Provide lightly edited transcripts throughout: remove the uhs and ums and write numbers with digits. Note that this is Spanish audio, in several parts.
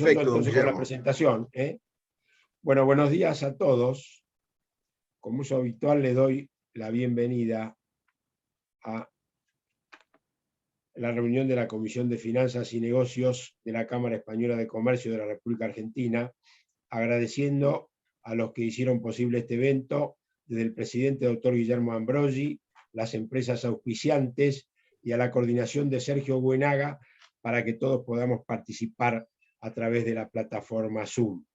Perfecto, entonces con la Guillermo. presentación. Bueno, buenos días a todos. Como uso habitual, le doy la bienvenida a la reunión de la Comisión de Finanzas y Negocios de la Cámara Española de Comercio de la República Argentina, agradeciendo a los que hicieron posible este evento, desde el presidente doctor Guillermo Ambrogi, las empresas auspiciantes y a la coordinación de Sergio Buenaga para que todos podamos participar a través de la plataforma Zoom.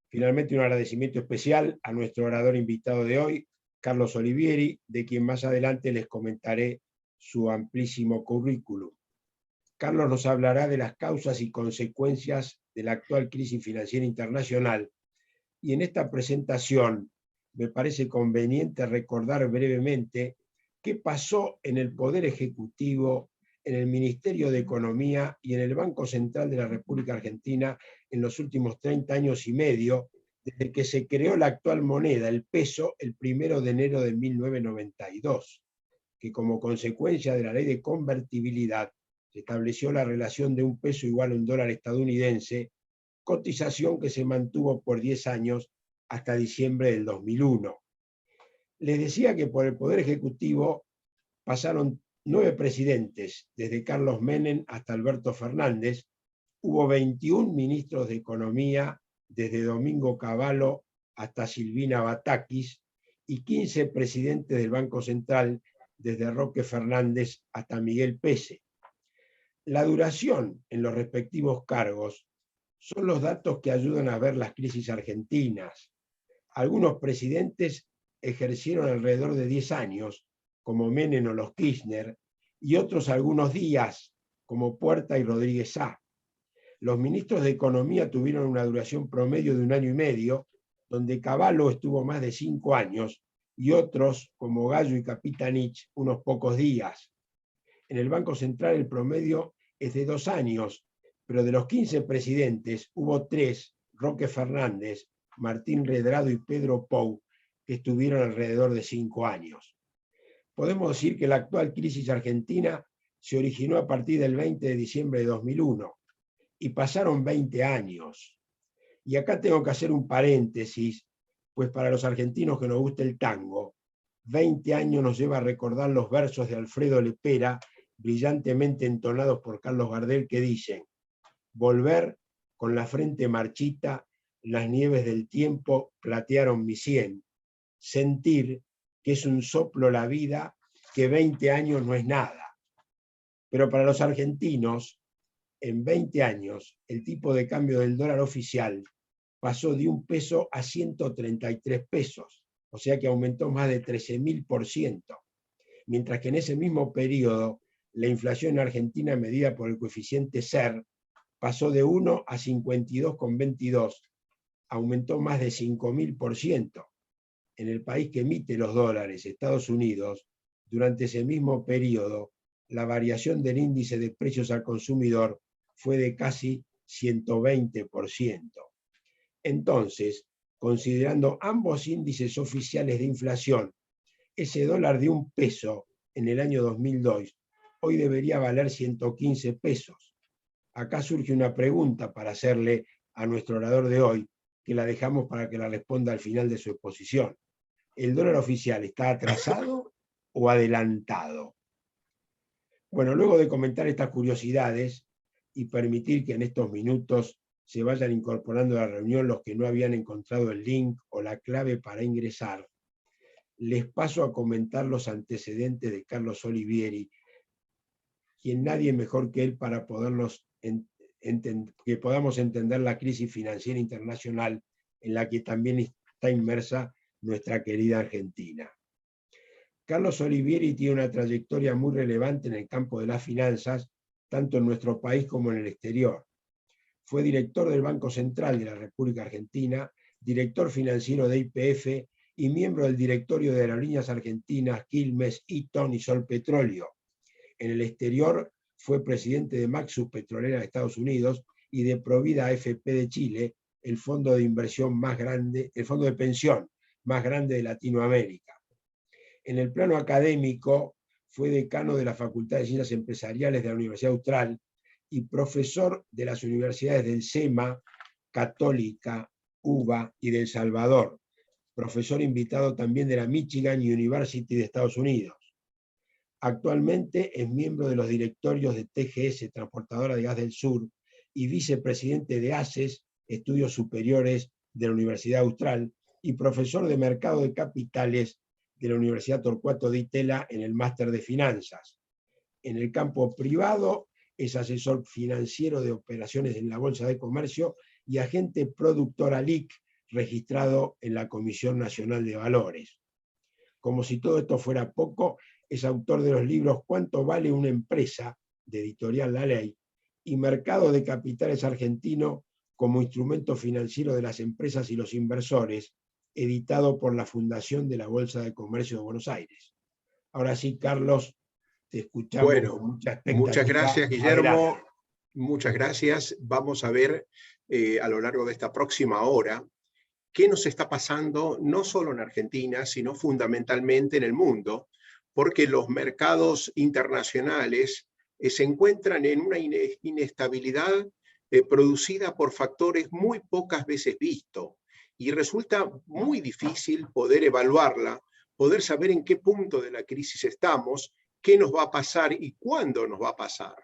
Finalmente, un agradecimiento especial a nuestro orador invitado de hoy, Carlos Olivieri, de quien más adelante les comentaré su amplísimo currículum. Carlos nos hablará de las causas y consecuencias de la actual crisis financiera internacional, y en esta presentación me parece conveniente recordar brevemente qué pasó en el Poder Ejecutivo, en el Ministerio de Economía y en el Banco Central de la República Argentina en los últimos 30 años y medio, desde que se creó la actual moneda, el peso, el 1 de enero de 1992, que como consecuencia de la ley de convertibilidad se estableció la relación de un peso igual a un dólar estadounidense, cotización que se mantuvo por 10 años hasta diciembre del 2001. Les decía que por el Poder Ejecutivo pasaron 9 presidentes, desde Carlos Menem hasta Alberto Fernández. Hubo 21 ministros de Economía, desde Domingo Cavallo hasta Silvina Batakis, y 15 presidentes del Banco Central, desde Roque Fernández hasta Miguel Pese. La duración en los respectivos cargos son los datos que ayudan a ver las crisis argentinas. Algunos presidentes ejercieron alrededor de 10 años, como Menem o los Kirchner, y otros algunos días, como Puerta y Rodríguez Sá. Los ministros de Economía tuvieron una duración promedio de 1 año y medio, donde Cavallo estuvo más de 5 años, y otros, como Gallo y Capitanich, unos pocos días. En el Banco Central el promedio es de 2 años, pero de los 15 presidentes hubo 3, Roque Fernández, Martín Redrado y Pedro Pou, que estuvieron alrededor de 5 años. Podemos decir que la actual crisis argentina se originó a partir del 20 de diciembre de 2001 y pasaron 20 años. Y acá tengo que hacer un paréntesis, pues para los argentinos que nos gusta el tango, 20 años nos lleva a recordar los versos de Alfredo Lepera, brillantemente entonados por Carlos Gardel, que dicen: volver con la frente marchita, las nieves del tiempo platearon mi sien, sentir que es un soplo la vida, que 20 años no es nada. Pero para los argentinos, en 20 años, el tipo de cambio del dólar oficial pasó de 1 peso a 133 pesos, o sea que aumentó más de 13.000%, mientras que en ese mismo periodo la inflación en Argentina, medida por el coeficiente SER, pasó de 1 a 52,22, aumentó más de 5.000%. En el país que emite los dólares, Estados Unidos, durante ese mismo periodo, la variación del índice de precios al consumidor fue de casi 120%. Entonces, considerando ambos índices oficiales de inflación, ese dólar de 1 peso en el año 2002 hoy debería valer 115 pesos. Acá surge una pregunta para hacerle a nuestro orador de hoy, que la dejamos para que la responda al final de su exposición. ¿El dólar oficial está atrasado o adelantado? Bueno, luego de comentar estas curiosidades y permitir que en estos minutos se vayan incorporando a la reunión los que no habían encontrado el link o la clave para ingresar, les paso a comentar los antecedentes de Carlos Olivieri, quien nadie mejor que él para que podamos entender la crisis financiera internacional en la que también está inmersa nuestra querida Argentina. Carlos Olivieri tiene una trayectoria muy relevante en el campo de las finanzas, tanto en nuestro país como en el exterior. Fue director del Banco Central de la República Argentina, director financiero de YPF y miembro del directorio de Aerolíneas Argentinas, Quilmes, Eaton y Sol Petróleo. En el exterior fue presidente de Maxus Petrolera de Estados Unidos y de Provida AFP de Chile, el fondo de inversión más grande, el fondo de pensión más grande de Latinoamérica. En el plano académico fue decano de la Facultad de Ciencias Empresariales de la Universidad Austral y profesor de las universidades del SEMA, Católica, UBA y de El Salvador. Profesor invitado también de la Michigan University de Estados Unidos. Actualmente es miembro de los directorios de TGS, Transportadora de Gas del Sur, y vicepresidente de ACES, Estudios Superiores de la Universidad Austral, y profesor de Mercado de Capitales de la Universidad Torcuato Di Tella en el Máster de Finanzas. En el campo privado es asesor financiero de operaciones en la Bolsa de Comercio y agente productor ALIC registrado en la Comisión Nacional de Valores. Como si todo esto fuera poco, es autor de los libros ¿Cuánto vale una empresa?, de Editorial La Ley, y Mercado de Capitales Argentino como instrumento financiero de las empresas y los inversores, editado por la Fundación de la Bolsa de Comercio de Buenos Aires. Ahora sí, Carlos, te escuchamos con mucha expectativa. Muchas gracias, Guillermo. Adelante. Muchas gracias. Vamos a ver a lo largo de esta próxima hora qué nos está pasando no solo en Argentina, sino fundamentalmente en el mundo, porque los mercados internacionales se encuentran en una inestabilidad producida por factores muy pocas veces vistos, y resulta muy difícil poder evaluarla, poder saber en qué punto de la crisis estamos, qué nos va a pasar y cuándo nos va a pasar.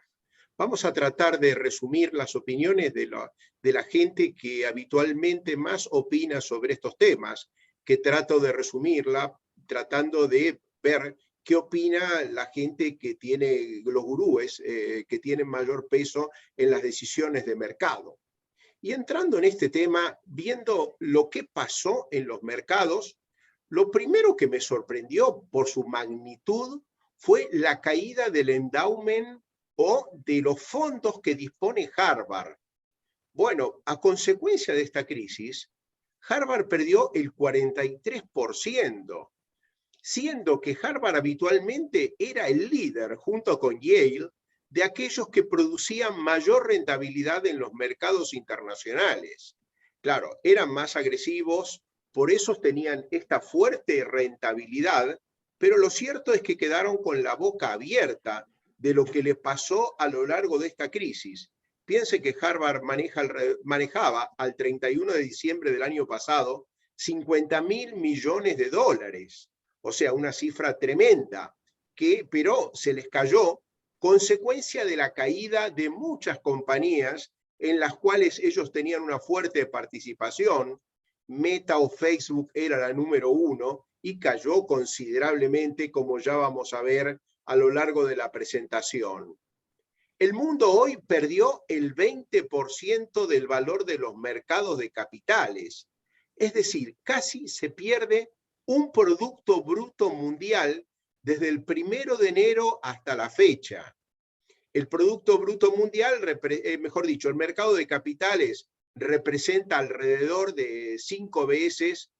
Vamos a tratar de resumir las opiniones de la gente que habitualmente más opina sobre estos temas, que trato de resumirla tratando de ver qué opina la gente que tiene, los gurúes, que tienen mayor peso en las decisiones de mercado. Y entrando en este tema, viendo lo que pasó en los mercados, lo primero que me sorprendió por su magnitud fue la caída del endowment o de los fondos que dispone Harvard. Bueno, a consecuencia de esta crisis, Harvard perdió el 43%, siendo que Harvard habitualmente era el líder, junto con Yale, de aquellos que producían mayor rentabilidad en los mercados internacionales. Claro, eran más agresivos, por eso tenían esta fuerte rentabilidad, pero lo cierto es que quedaron con la boca abierta de lo que le pasó a lo largo de esta crisis. Piense que Harvard manejaba al 31 de diciembre del año pasado 50.000 millones de dólares, o sea, una cifra tremenda, pero se les cayó consecuencia de la caída de muchas compañías en las cuales ellos tenían una fuerte participación. Meta o Facebook era la número 1 y cayó considerablemente, como ya vamos a ver a lo largo de la presentación. El mundo hoy perdió el 20% del valor de los mercados de capitales, es decir, casi se pierde un Producto Bruto Mundial desde el 1 de enero hasta la fecha. El Producto Bruto Mundial, mejor dicho, el mercado de capitales representa alrededor de 4 veces,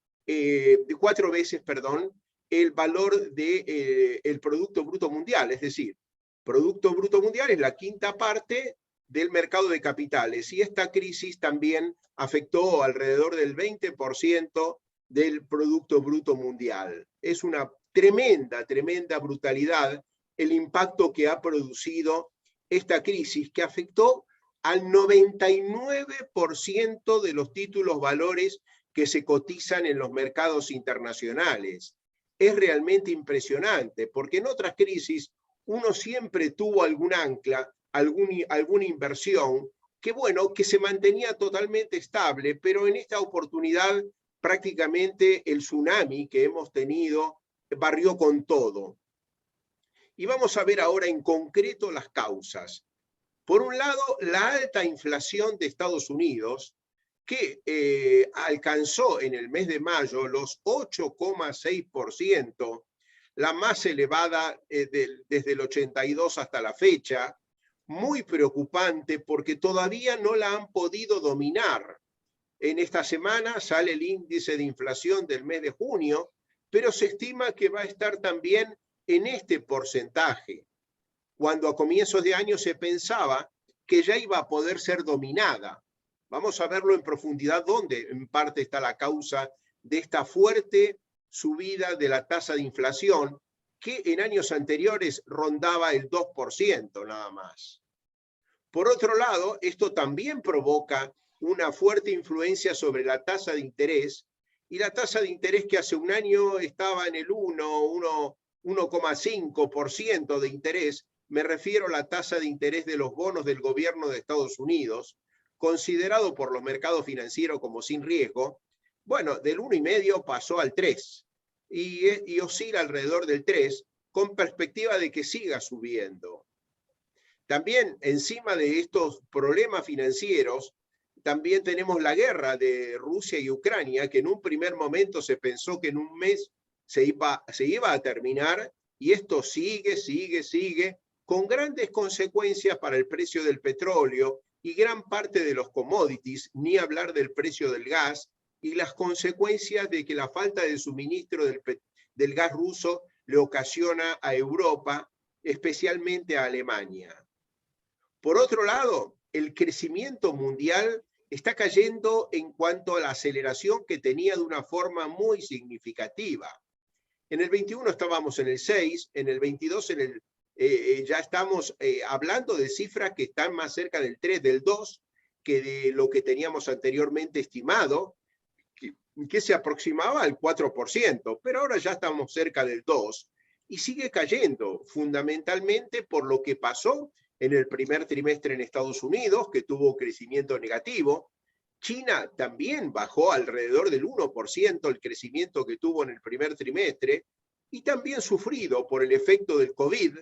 el valor del Producto Bruto Mundial, es decir, Producto Bruto Mundial es la quinta parte del mercado de capitales, y esta crisis también afectó alrededor del 20% del Producto Bruto Mundial. Es una tremenda brutalidad el impacto que ha producido esta crisis, que afectó al 99% de los títulos valores que se cotizan en los mercados internacionales. Es realmente impresionante, porque en otras crisis uno siempre tuvo algún ancla, alguna inversión, que bueno, que se mantenía totalmente estable, pero en esta oportunidad prácticamente el tsunami que hemos tenido barrió con todo. Y vamos a ver ahora en concreto las causas. Por un lado, la alta inflación de Estados Unidos, que alcanzó en el mes de mayo los 8,6%, la más elevada desde el 82 hasta la fecha, muy preocupante porque todavía no la han podido dominar. En esta semana sale el índice de inflación del mes de junio, pero se estima que va a estar también en este porcentaje, cuando a comienzos de año se pensaba que ya iba a poder ser dominada. Vamos a verlo en profundidad dónde en parte está la causa de esta fuerte subida de la tasa de inflación, que en años anteriores rondaba el 2% nada más. Por otro lado, esto también provoca una fuerte influencia sobre la tasa de interés, y la tasa de interés que hace un año estaba en el 1,5% de interés, me refiero a la tasa de interés de los bonos del gobierno de Estados Unidos, considerado por los mercados financieros como sin riesgo. Bueno, del 1,5 pasó al 3 y oscila alrededor del 3 con perspectiva de que siga subiendo. También encima de estos problemas financieros, también tenemos la guerra de Rusia y Ucrania, que en un primer momento se pensó que en un mes se iba a terminar, y esto sigue, con grandes consecuencias para el precio del petróleo y gran parte de los commodities, ni hablar del precio del gas y las consecuencias de que la falta de suministro del gas ruso le ocasiona a Europa, especialmente a Alemania. Por otro lado, el crecimiento mundial está cayendo en cuanto a la aceleración que tenía de una forma muy significativa. En el 21 estábamos en el 6, en el 22 ya estamos hablando de cifras que están más cerca del 3, del 2, que de lo que teníamos anteriormente estimado, que se aproximaba al 4%, pero ahora ya estamos cerca del 2, y sigue cayendo, fundamentalmente por lo que pasó en el primer trimestre en Estados Unidos, que tuvo crecimiento negativo. China también bajó alrededor del 1% el crecimiento que tuvo en el primer trimestre, y también sufrido por el efecto del COVID,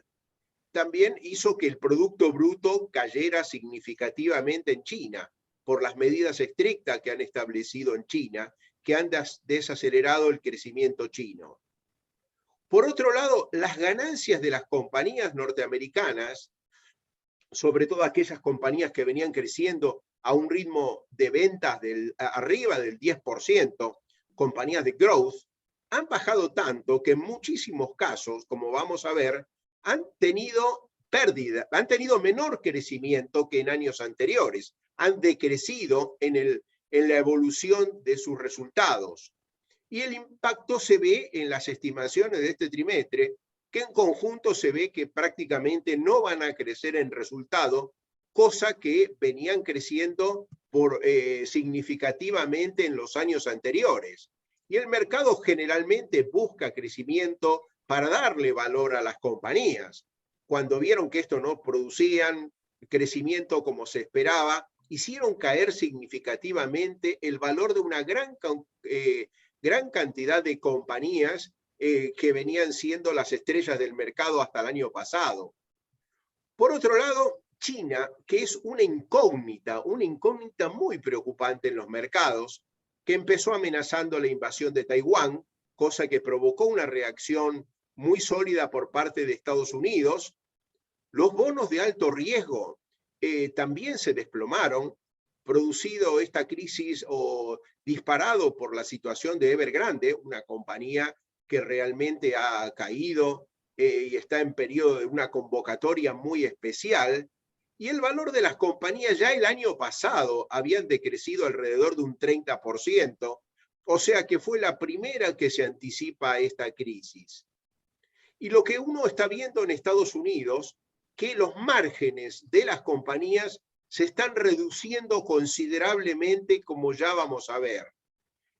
también hizo que el Producto Bruto cayera significativamente en China, por las medidas estrictas que han establecido en China, que han desacelerado el crecimiento chino. Por otro lado, las ganancias de las compañías norteamericanas, sobre todo aquellas compañías que venían creciendo a un ritmo de ventas arriba del 10%, compañías de growth, han bajado tanto que en muchísimos casos, como vamos a ver, han tenido pérdida, han tenido menor crecimiento que en años anteriores, han decrecido en la evolución de sus resultados. Y el impacto se ve en las estimaciones de este trimestre, que en conjunto se ve que prácticamente no van a crecer en resultado, cosa que venían creciendo significativamente en los años anteriores. Y el mercado generalmente busca crecimiento para darle valor a las compañías. Cuando vieron que esto no producían crecimiento como se esperaba, hicieron caer significativamente el valor de una gran cantidad de compañías que venían siendo las estrellas del mercado hasta el año pasado. Por otro lado, China, que es una incógnita muy preocupante en los mercados, que empezó amenazando la invasión de Taiwán, cosa que provocó una reacción muy sólida por parte de Estados Unidos. Los bonos de alto riesgo también se desplomaron, producido esta crisis o disparado por la situación de Evergrande, una compañía que realmente ha caído y está en periodo de una convocatoria muy especial, y el valor de las compañías ya el año pasado habían decrecido alrededor de un 30%, o sea que fue la primera que se anticipa a esta crisis. Y lo que uno está viendo en Estados Unidos, que los márgenes de las compañías se están reduciendo considerablemente, como ya vamos a ver.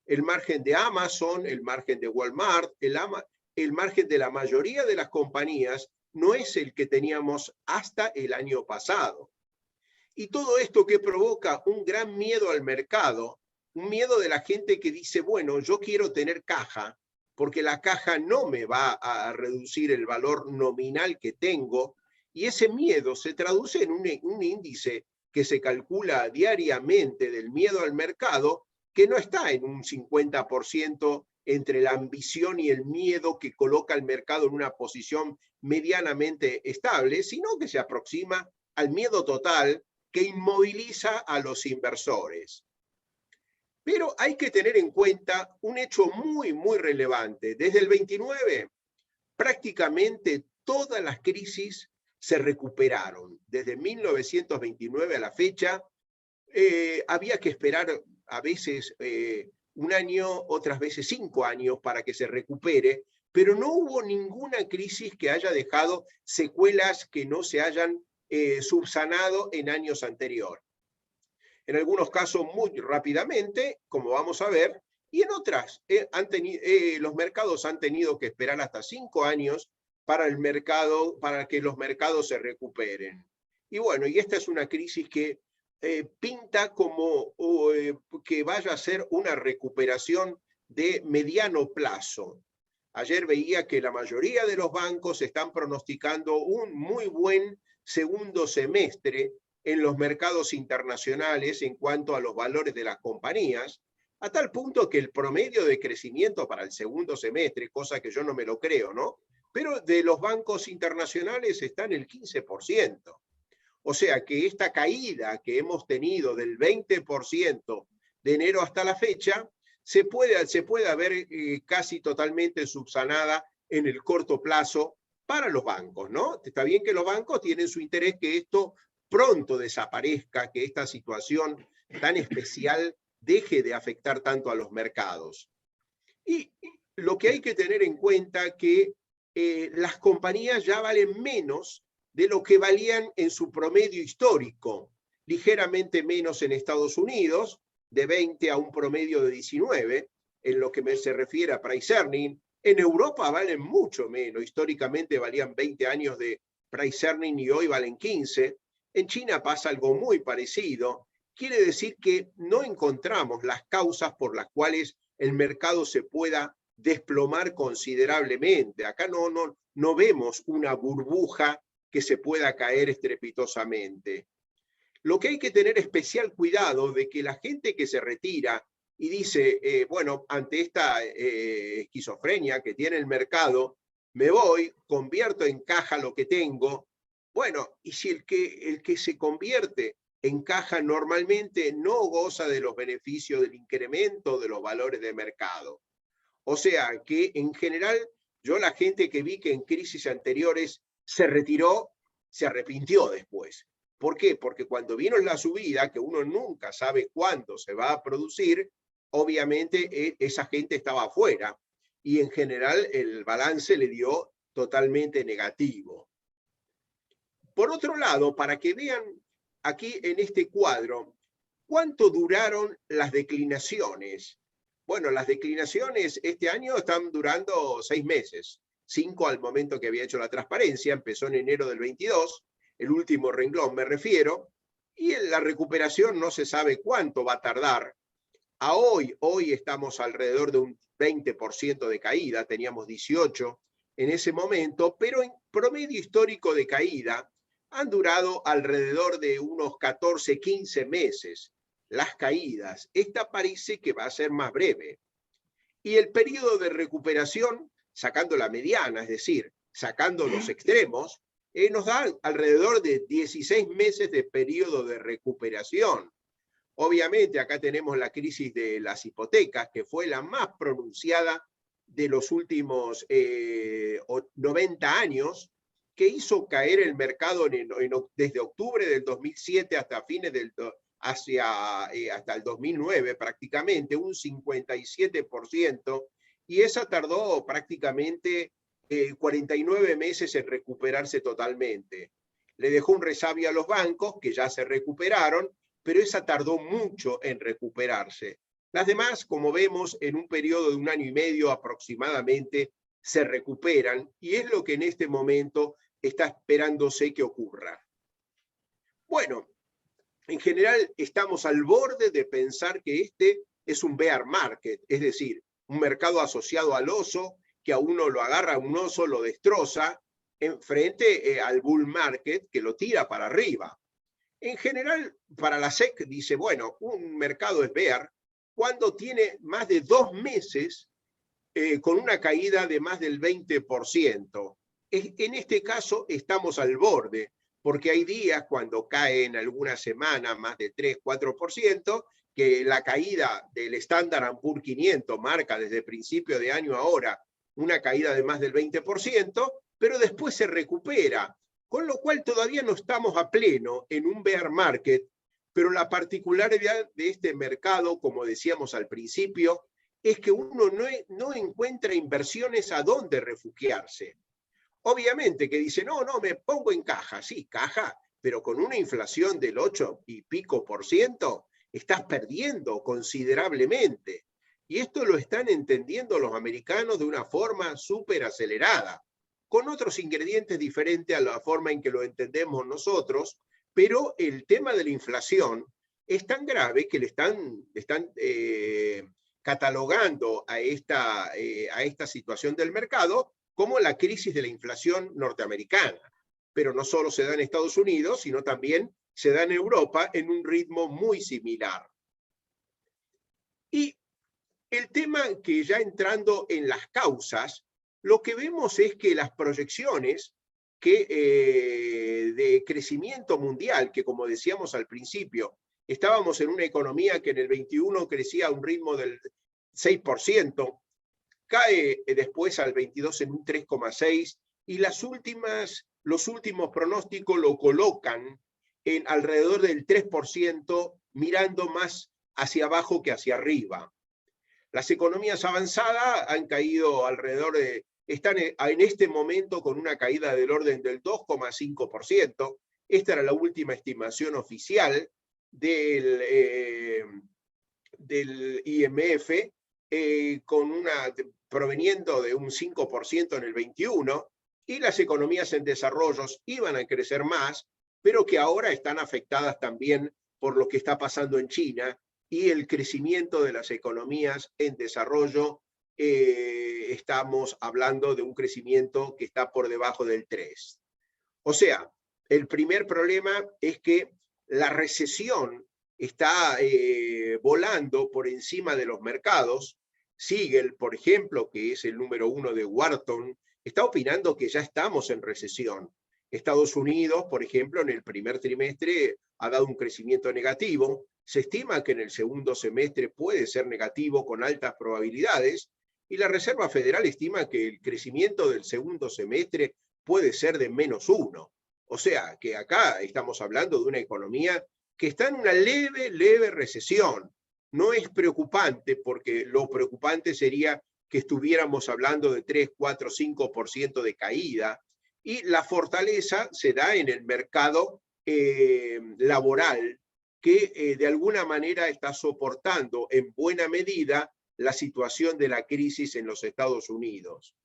El margen de Amazon, el margen de Walmart, el margen de la mayoría de las compañías no es el que teníamos hasta el año pasado. Y todo esto que provoca un gran miedo al mercado, un miedo de la gente que dice, bueno, yo quiero tener caja, porque la caja no me va a reducir el valor nominal que tengo, y ese miedo se traduce en un índice que se calcula diariamente del miedo al mercado, que no está en un 50% entre la ambición y el miedo que coloca al mercado en una posición medianamente estable, sino que se aproxima al miedo total que inmoviliza a los inversores. Pero hay que tener en cuenta un hecho muy relevante. Desde el 29, prácticamente todas las crisis se recuperaron. Desde 1929 a la fecha, había que esperar a veces un año, otras veces 5 años para que se recupere, pero no hubo ninguna crisis que haya dejado secuelas que no se hayan subsanado en años anteriores. En algunos casos muy rápidamente, como vamos a ver, y en otras los mercados han tenido que esperar hasta 5 años para que los mercados se recuperen. Y bueno, y esta es una crisis que pinta como que vaya a ser una recuperación de mediano plazo. Ayer veía que la mayoría de los bancos están pronosticando un muy buen segundo semestre en los mercados internacionales en cuanto a los valores de las compañías, a tal punto que el promedio de crecimiento para el segundo semestre, cosa que yo no me lo creo, ¿no? Pero de los bancos internacionales está en el 15%. O sea que esta caída que hemos tenido del 20% de enero hasta la fecha, se puede ver casi totalmente subsanada en el corto plazo para los bancos, ¿no? Está bien que los bancos tienen su interés que esto pronto desaparezca, que esta situación tan especial deje de afectar tanto a los mercados. Y lo que hay que tener en cuenta es que las compañías ya valen menos de lo que valían en su promedio histórico, ligeramente menos en Estados Unidos, de 20 a un promedio de 19, en lo que se refiere a price earning. En Europa valen mucho menos, históricamente valían 20 años de price earning y hoy valen 15. En China pasa algo muy parecido. Quiere decir que no encontramos las causas por las cuales el mercado se pueda desplomar considerablemente. Acá no vemos una burbuja que se pueda caer estrepitosamente. Lo que hay que tener especial cuidado de que la gente que se retira y dice, bueno, ante esta esquizofrenia que tiene el mercado, me voy, convierto en caja lo que tengo. Bueno, y si el que se convierte en caja normalmente no goza de los beneficios del incremento de los valores de mercado. O sea que en general yo la gente que vi que en crisis anteriores se retiró, se arrepintió después. ¿Por qué? Porque cuando vino la subida, que uno nunca sabe cuándo se va a producir, obviamente esa gente estaba afuera y en general el balance le dio totalmente negativo. Por otro lado, para que vean aquí en este cuadro, ¿cuánto duraron las declinaciones? Bueno, las declinaciones este año están durando 6 meses, 5 al momento que había hecho la transparencia, empezó en enero del 22, el último renglón me refiero, y en la recuperación no se sabe cuánto va a tardar. A hoy estamos alrededor de un 20% de caída, teníamos 18 en ese momento, pero en promedio histórico de caída han durado alrededor de unos 14, 15 meses las caídas. Esta parece que va a ser más breve. Y el periodo de recuperación, sacando la mediana, es decir, sacando los extremos, nos da alrededor de 16 meses de periodo de recuperación. Obviamente acá tenemos la crisis de las hipotecas, que fue la más pronunciada de los últimos 90 años, que hizo caer el mercado desde octubre del 2007 hasta fines hasta el 2009 prácticamente, un 57%, y esa tardó prácticamente 49 meses en recuperarse totalmente. Le dejó un resabio a los bancos, que ya se recuperaron, pero esa tardó mucho en recuperarse. Las demás, como vemos, en un periodo de 1 año y medio aproximadamente, se recuperan, y es lo que en este momento está esperándose que ocurra. Bueno, en general estamos al borde de pensar que este es un bear market, es decir, un mercado asociado al oso, que a uno lo agarra, un oso lo destroza, en frente al bull market que lo tira para arriba. En general, para la SEC dice, bueno, un mercado es bear cuando tiene más de 2 meses con una caída de más del 20%. En este caso estamos al borde, porque hay días cuando cae en alguna semana más de 3-4%, que la caída del Standard & Poor's 500 marca desde principio de año ahora una caída de más del 20%, pero después se recupera, con lo cual todavía no estamos a pleno en un bear market, pero la particularidad de este mercado, como decíamos al principio, es que uno no encuentra inversiones a dónde refugiarse. Obviamente que dice, no, me pongo en caja. Sí, caja pero con una inflación del 8 y pico por ciento, estás perdiendo considerablemente. Y esto lo están entendiendo los americanos de una forma súper acelerada, con otros ingredientes diferentes a la forma en que lo entendemos nosotros, pero el tema de la inflación es tan grave que le están catalogando a esta situación del mercado como la crisis de la inflación norteamericana. Pero no solo se da en Estados Unidos, sino también se da en Europa en un ritmo muy similar. Y el tema que ya entrando en las causas, lo que vemos es que las proyecciones de crecimiento mundial, que como decíamos al principio, estábamos en una economía que en el 21 crecía a un ritmo del 6%, cae después al 22 en un 3,6%, y los últimos pronósticos lo colocan en alrededor del 3%, mirando más hacia abajo que hacia arriba. Las economías avanzadas han caído están en este momento con una caída del orden del 2,5%. Esta era la última estimación oficial del IMF, proveniendo de un 5% en el 21, y las economías en desarrollo iban a crecer más, pero que ahora están afectadas también por lo que está pasando en China y el crecimiento de las economías en desarrollo. Estamos hablando de un crecimiento que está por debajo del 3. O sea, el primer problema es que la recesión está volando por encima de los mercados. Siegel, por ejemplo, que es el número 1 de Wharton, está opinando que ya estamos en recesión. Estados Unidos, por ejemplo, en el primer trimestre ha dado un crecimiento negativo. Se estima que en el segundo semestre puede ser negativo con altas probabilidades, y la Reserva Federal estima que el crecimiento del segundo semestre puede ser de -1. O sea, que acá estamos hablando de una economía que está en una leve recesión. No es preocupante, porque lo preocupante sería que estuviéramos hablando de 3, 4, 5% de caída, y la fortaleza se da en el mercado laboral, que de alguna manera está soportando en buena medida la situación de la crisis en los Estados Unidos.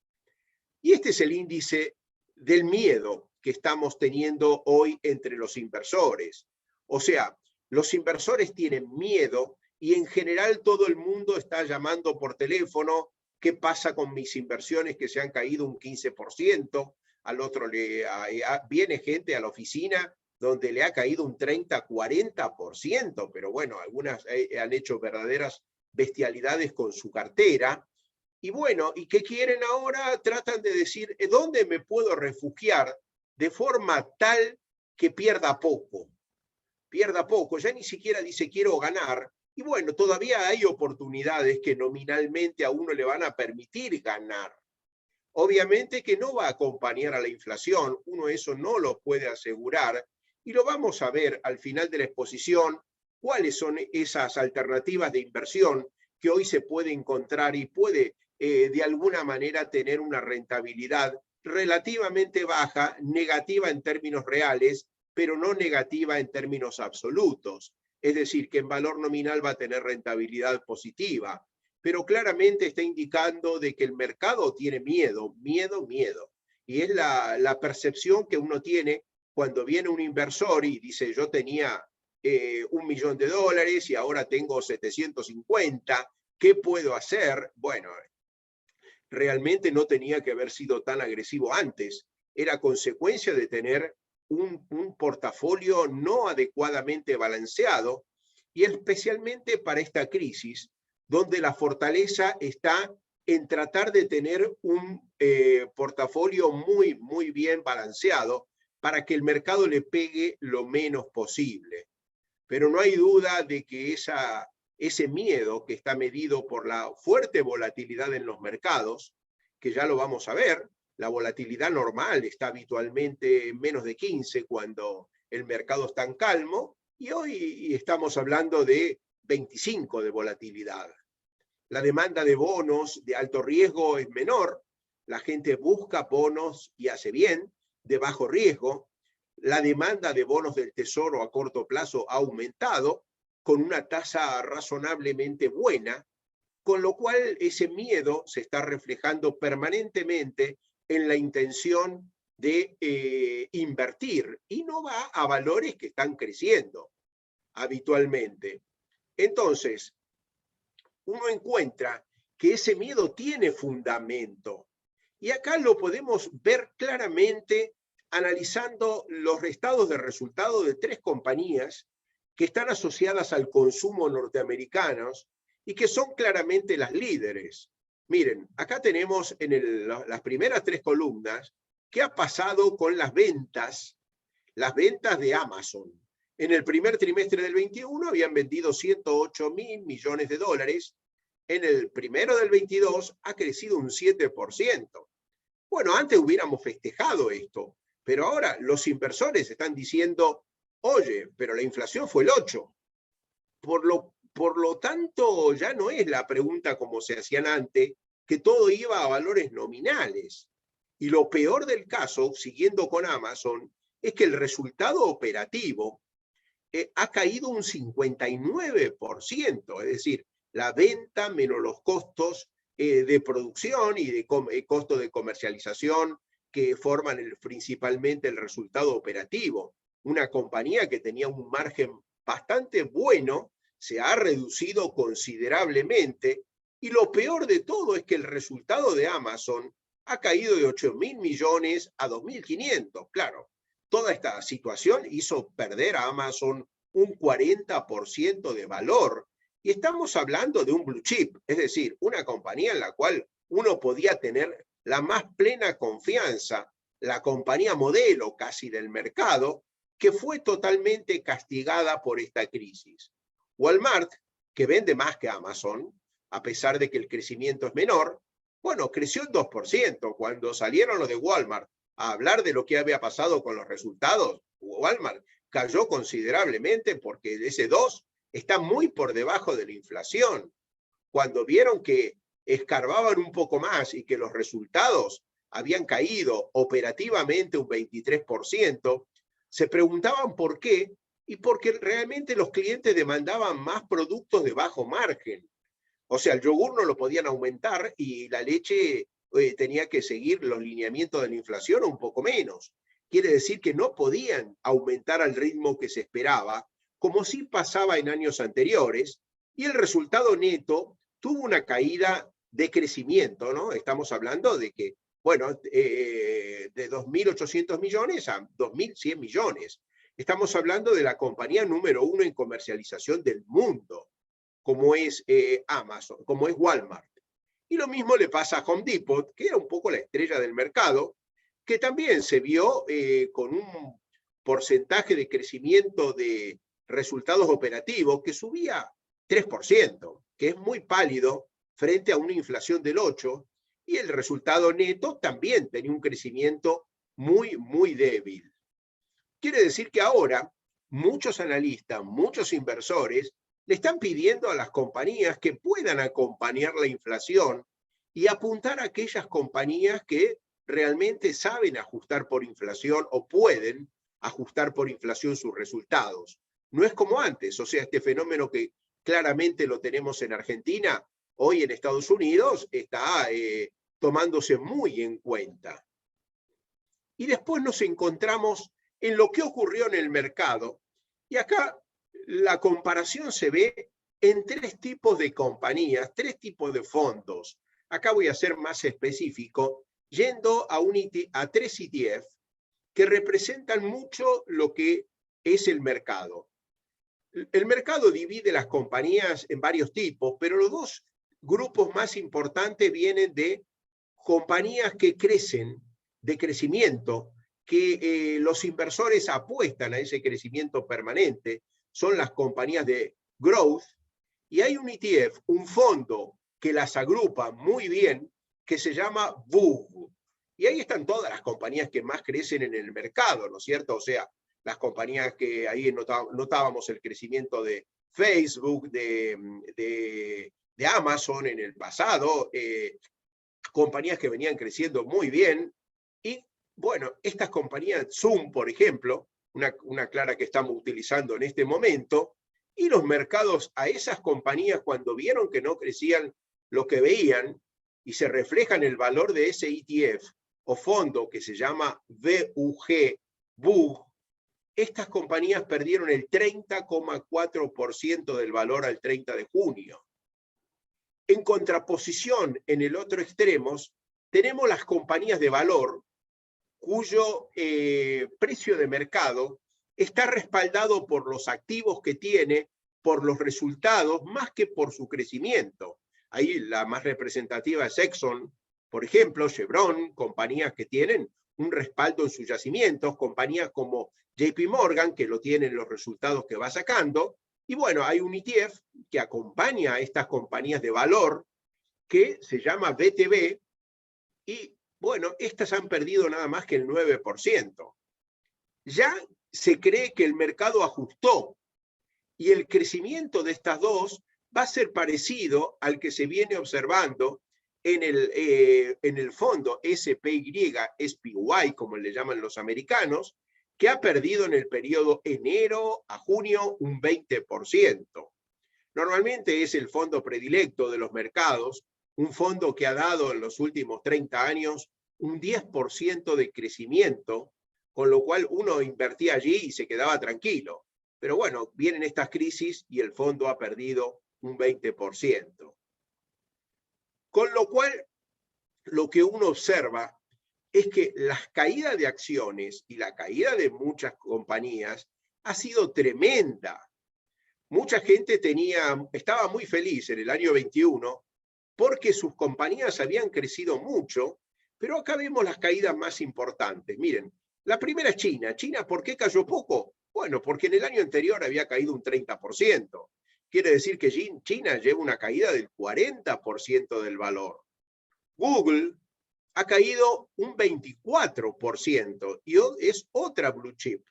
Y este es el índice del miedo que estamos teniendo hoy entre los inversores. O sea, los inversores tienen miedo, y en general todo el mundo está llamando por teléfono: ¿qué pasa con mis inversiones que se han caído un 15%? Al otro viene gente a la oficina donde le ha caído un 30, 40%, pero bueno, algunas han hecho verdaderas bestialidades con su cartera. Y bueno, ¿y qué quieren ahora? Tratan de decir, ¿dónde me puedo refugiar de forma tal que pierda poco? Pierda poco, ya ni siquiera dice quiero ganar. Y bueno, todavía hay oportunidades que nominalmente a uno le van a permitir ganar. Obviamente que no va a acompañar a la inflación, uno eso no lo puede asegurar, y lo vamos a ver al final de la exposición, cuáles son esas alternativas de inversión que hoy se puede encontrar y puede de alguna manera tener una rentabilidad relativamente baja, negativa en términos reales, pero no negativa en términos absolutos. Es decir, que en valor nominal va a tener rentabilidad positiva, pero claramente está indicando de que el mercado tiene miedo. Y es la percepción que uno tiene cuando viene un inversor y dice, yo tenía $1 millón y ahora tengo 750, ¿qué puedo hacer? Bueno, realmente no tenía que haber sido tan agresivo antes. Era consecuencia de tener un portafolio no adecuadamente balanceado, y especialmente para esta crisis, donde la fortaleza está en tratar de tener un portafolio muy bien balanceado para que el mercado le pegue lo menos posible. Pero no hay duda de que ese miedo, que está medido por la fuerte volatilidad en los mercados, que ya lo vamos a ver, la volatilidad normal está habitualmente en menos de 15 cuando el mercado está en calmo, y hoy estamos hablando de 25 de volatilidad. La demanda de bonos de alto riesgo es menor, la gente busca bonos y hace bien, de bajo riesgo. la demanda de bonos del Tesoro a corto plazo ha aumentado con una tasa razonablemente buena, con lo cual ese miedo se está reflejando permanentemente en la intención de invertir y no va a valores que están creciendo habitualmente. Entonces, uno encuentra que ese miedo tiene fundamento. Y acá lo podemos ver claramente analizando los estados de resultado de 3 compañías que están asociadas al consumo norteamericanos y que son claramente las líderes. Miren, acá tenemos en las primeras 3 columnas qué ha pasado con las ventas de Amazon. En el primer trimestre del 21 habían vendido 108.000 millones de dólares. En el primero del 22 ha crecido un 7%. Bueno, antes hubiéramos festejado esto, pero ahora los inversores están diciendo, oye, pero la inflación fue el 8%. Por lo tanto, ya no es la pregunta como se hacían antes, que todo iba a valores nominales. Y lo peor del caso, siguiendo con Amazon, es que el resultado operativo ha caído un 59%, es decir, la venta menos los costos de producción y de costo de comercialización que forman principalmente el resultado operativo. Una compañía que tenía un margen bastante bueno se ha reducido considerablemente y lo peor de todo es que el resultado de Amazon ha caído de 8.000 millones a 2.500. Claro, toda esta situación hizo perder a Amazon un 40% de valor. Y estamos hablando de un blue chip, es decir, una compañía en la cual uno podía tener la más plena confianza, la compañía modelo casi del mercado, que fue totalmente castigada por esta crisis. Walmart, que vende más que Amazon, a pesar de que el crecimiento es menor, bueno, creció en 2%. Cuando salieron los de Walmart a hablar de lo que había pasado con los resultados, Walmart cayó considerablemente porque ese 2 está muy por debajo de la inflación. Cuando vieron que escarbaban un poco más y que los resultados habían caído operativamente un 23%, se preguntaban por qué, y porque realmente los clientes demandaban más productos de bajo margen. O sea, el yogur no lo podían aumentar y la leche tenía que seguir los lineamientos de la inflación o un poco menos. Quiere decir que no podían aumentar al ritmo que se esperaba, como sí pasaba en años anteriores, y el resultado neto tuvo una caída de crecimiento, ¿no? Estamos hablando de que, bueno, de 2.800 millones a 2.100 millones. Estamos hablando de la compañía número 1 en comercialización del mundo, como es Amazon, como es Walmart. Y lo mismo le pasa a Home Depot, que era un poco la estrella del mercado, que también se vio con un porcentaje de crecimiento de resultados operativos que subía 3%, que es muy pálido frente a una inflación del 8%, y el resultado neto también tenía un crecimiento muy, muy débil. Quiere decir que ahora muchos analistas, muchos inversores, le están pidiendo a las compañías que puedan acompañar la inflación y apuntar a aquellas compañías que realmente saben ajustar por inflación o pueden ajustar por inflación sus resultados. No es como antes, o sea, este fenómeno que claramente lo tenemos en Argentina, hoy en Estados Unidos está tomándose muy en cuenta. Y después nos encontramos en lo que ocurrió en el mercado. Y acá la comparación se ve en 3 tipos de compañías, 3 tipos de fondos. Acá voy a ser más específico, yendo a 3 ETF que representan mucho lo que es el mercado. El mercado divide las compañías en varios tipos, pero los 2 grupos más importantes vienen de compañías que crecen, de crecimiento, que los inversores apuestan a ese crecimiento permanente, son las compañías de growth, y hay un ETF, un fondo que las agrupa muy bien, que se llama VUG. Y ahí están todas las compañías que más crecen en el mercado, ¿no es cierto? O sea, las compañías que ahí notábamos el crecimiento de Facebook, de Amazon en el pasado, compañías que venían creciendo muy bien, y bueno, estas compañías, Zoom, por ejemplo, una clara que estamos utilizando en este momento, y los mercados a esas compañías cuando vieron que no crecían lo que veían y se refleja en el valor de ese ETF o fondo que se llama VUG, estas compañías perdieron el 30,4% del valor al 30 de junio. En contraposición, en el otro extremo, tenemos las compañías de valor cuyo precio de mercado está respaldado por los activos que tiene, por los resultados, más que por su crecimiento. Ahí la más representativa es Exxon, por ejemplo, Chevron, compañías que tienen un respaldo en sus yacimientos, compañías como JP Morgan, que lo tienen los resultados que va sacando, y bueno, hay un ETF que acompaña a estas compañías de valor que se llama BTV, y bueno, estas han perdido nada más que el 9%. Ya se cree que el mercado ajustó y el crecimiento de estas dos va a ser parecido al que se viene observando en el fondo SPY, como le llaman los americanos, que ha perdido en el periodo enero a junio un 20%. Normalmente es el fondo predilecto de los mercados, un fondo que ha dado en los últimos 30 años un 10% de crecimiento, con lo cual uno invertía allí y se quedaba tranquilo. Pero bueno, vienen estas crisis y el fondo ha perdido un 20%. Con lo cual, lo que uno observa es que las caídas de acciones y la caída de muchas compañías ha sido tremenda. Mucha gente estaba muy feliz en el año 21 porque sus compañías habían crecido mucho, pero acá vemos las caídas más importantes. Miren, la primera es China. ¿China por qué cayó poco? Bueno, porque en el año anterior había caído un 30%. Quiere decir que China lleva una caída del 40% del valor. Google ha caído un 24% y es otra blue chip.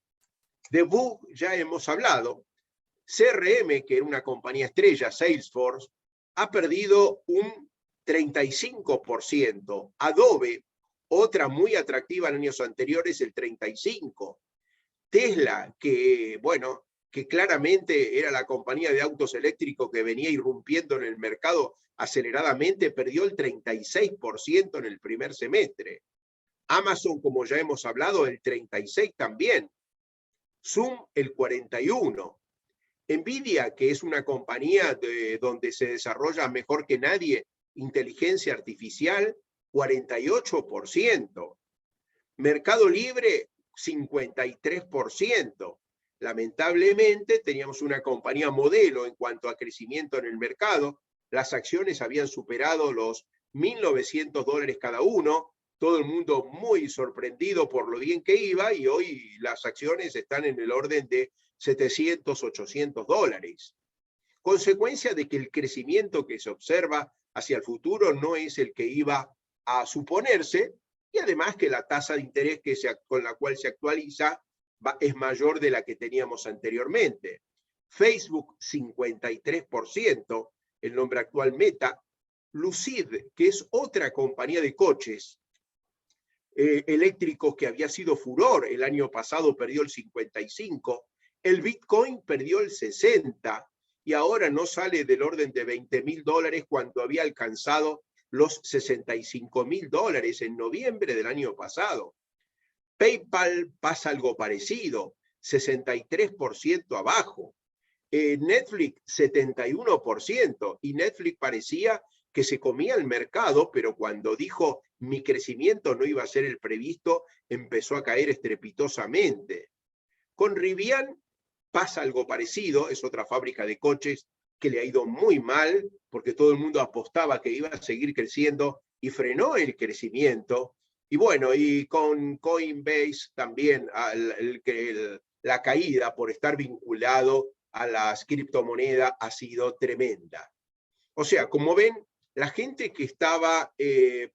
De VUG ya hemos hablado. CRM, que era una compañía estrella, Salesforce, ha perdido un 35%. Adobe, otra muy atractiva en años anteriores, el 35%. Tesla, que bueno, que claramente era la compañía de autos eléctricos que venía irrumpiendo en el mercado aceleradamente, perdió el 36% en el primer semestre. Amazon, como ya hemos hablado, el 36% también. Zoom, el 41%. Nvidia, que es una compañía donde se desarrolla mejor que nadie inteligencia artificial, 48%. Mercado Libre, 53%. Lamentablemente, teníamos una compañía modelo en cuanto a crecimiento en el mercado. Las acciones habían superado los $1.900 cada uno. Todo el mundo muy sorprendido por lo bien que iba y hoy las acciones están en el orden de $700, $800. Consecuencia de que el crecimiento que se observa hacia el futuro no es el que iba a suponerse, y además que la tasa de interés con la cual se actualiza es mayor de la que teníamos anteriormente. Facebook, 53%, el nombre actual Meta. Lucid, que es otra compañía de coches eléctricos que había sido furor el año pasado, perdió el 55%. El Bitcoin perdió el 60% y ahora no sale del orden de $20.000 cuando había alcanzado los $65.000 en noviembre del año pasado. PayPal pasa algo parecido, 63% abajo. Netflix, 71%, y Netflix parecía que se comía el mercado, pero cuando dijo mi crecimiento no iba a ser el previsto, empezó a caer estrepitosamente. Con Rivian pasa algo parecido, es otra fábrica de coches que le ha ido muy mal, porque todo el mundo apostaba que iba a seguir creciendo y frenó el crecimiento. Y bueno, y con Coinbase también la caída por estar vinculado a las criptomonedas ha sido tremenda. O sea, como ven, la gente que estaba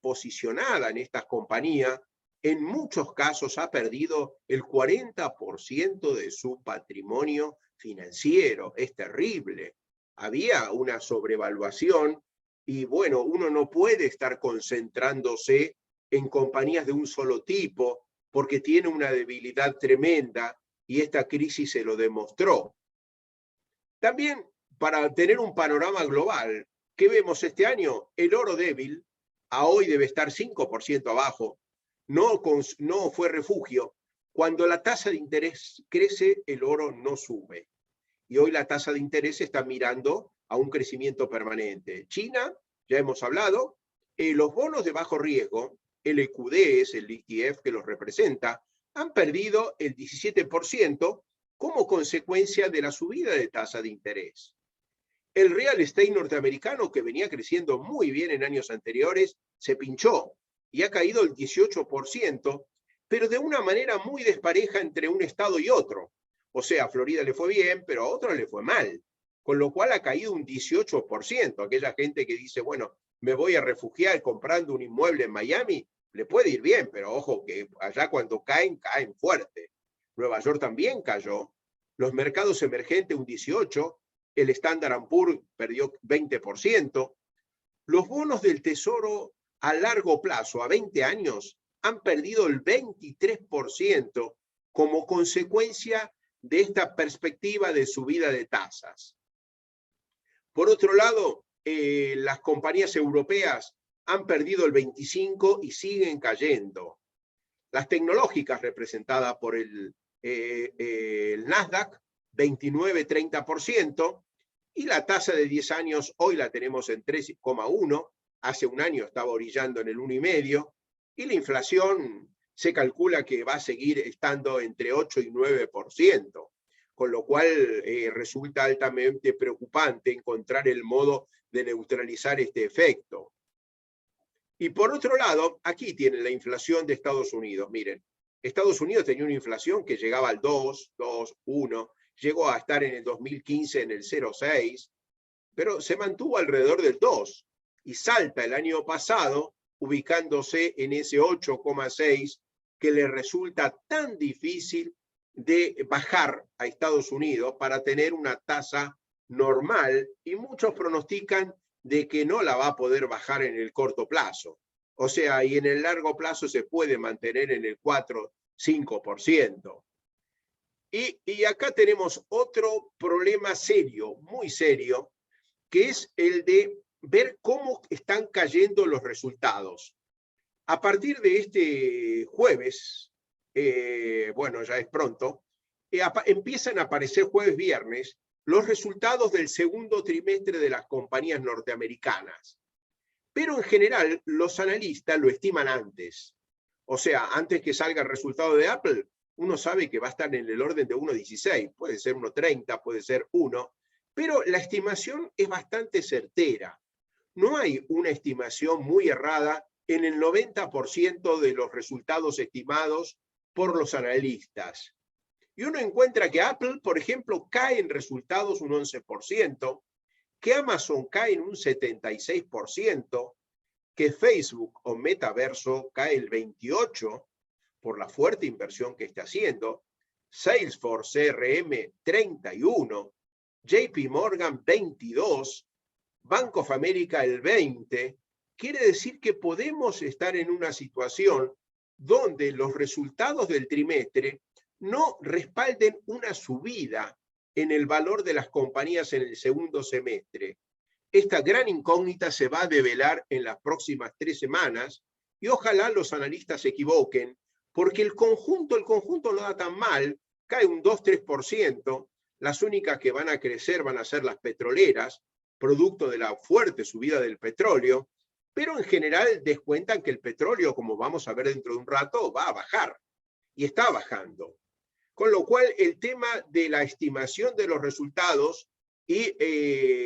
posicionada en estas compañías, en muchos casos ha perdido el 40% de su patrimonio financiero. Es terrible. Había una sobrevaluación y bueno, uno no puede estar concentrándose en compañías de un solo tipo, porque tiene una debilidad tremenda y esta crisis se lo demostró. También, para tener un panorama global, ¿qué vemos este año? El oro débil, a hoy debe estar 5% abajo, no fue refugio. Cuando la tasa de interés crece, el oro no sube. Y hoy la tasa de interés está mirando a un crecimiento permanente. China, ya hemos hablado, los bonos de bajo riesgo, el EQD es el ETF que los representa, han perdido el 17% como consecuencia de la subida de tasa de interés. El real estate norteamericano, que venía creciendo muy bien en años anteriores, se pinchó y ha caído el 18%, pero de una manera muy despareja entre un estado y otro. O sea, a Florida le fue bien, pero a otros le fue mal, con lo cual ha caído un 18%. Aquella gente que dice, bueno, me voy a refugiar comprando un inmueble en Miami, le puede ir bien, pero ojo que allá cuando caen, caen fuerte. Nueva York también cayó. Los mercados emergentes un 18%, el Standard & Poor's perdió 20%. Los bonos del Tesoro a largo plazo, a 20 años, han perdido el 23% como consecuencia de esta perspectiva de subida de tasas. Por otro lado, las compañías europeas han perdido el 25% y siguen cayendo. Las tecnológicas, representadas por el Nasdaq, 29-30%, y la tasa de 10 años hoy la tenemos en 3,1, hace un año estaba orillando en el 1,5, y la inflación se calcula que va a seguir estando entre 8 y 9%, con lo cual resulta altamente preocupante encontrar el modo de neutralizar este efecto. Y por otro lado, aquí tienen la inflación de Estados Unidos. Miren, Estados Unidos tenía una inflación que llegaba al 2, 1, llegó a estar en el 2015 en el 0,6, pero se mantuvo alrededor del 2 y salta el año pasado ubicándose en ese 8,6 que le resulta tan difícil de bajar a Estados Unidos para tener una tasa normal, y muchos pronostican de que no la va a poder bajar en el corto plazo. O sea, y en el largo plazo se puede mantener en el 4-5%. Y acá tenemos otro problema serio, muy serio, que es el de ver cómo están cayendo los resultados. A partir de este jueves, bueno, ya es pronto, empiezan a aparecer jueves, viernes, los resultados del segundo trimestre de las compañías norteamericanas. Pero en general, los analistas lo estiman antes. O sea, antes que salga el resultado de Apple, uno sabe que va a estar en el orden de 1,16, puede ser 1,30, puede ser 1, pero la estimación es bastante certera. No hay una estimación muy errada en el 90% de los resultados estimados por los analistas. Y uno encuentra que Apple, por ejemplo, cae en resultados un 11%, que Amazon cae en un 76%, que Facebook o Metaverso cae el 28% por la fuerte inversión que está haciendo, Salesforce CRM 31%, JP Morgan 22%, Bank of America el 20%, quiere decir que podemos estar en una situación donde los resultados del trimestre no respalden una subida en el valor de las compañías en el segundo semestre. Esta gran incógnita se va a develar en las próximas 3 semanas y ojalá los analistas se equivoquen, porque el conjunto no da tan mal, cae un 2-3%, las únicas que van a crecer van a ser las petroleras, producto de la fuerte subida del petróleo, pero en general descuentan que el petróleo, como vamos a ver dentro de un rato, va a bajar, y está bajando. Con lo cual, el tema de la estimación de los resultados y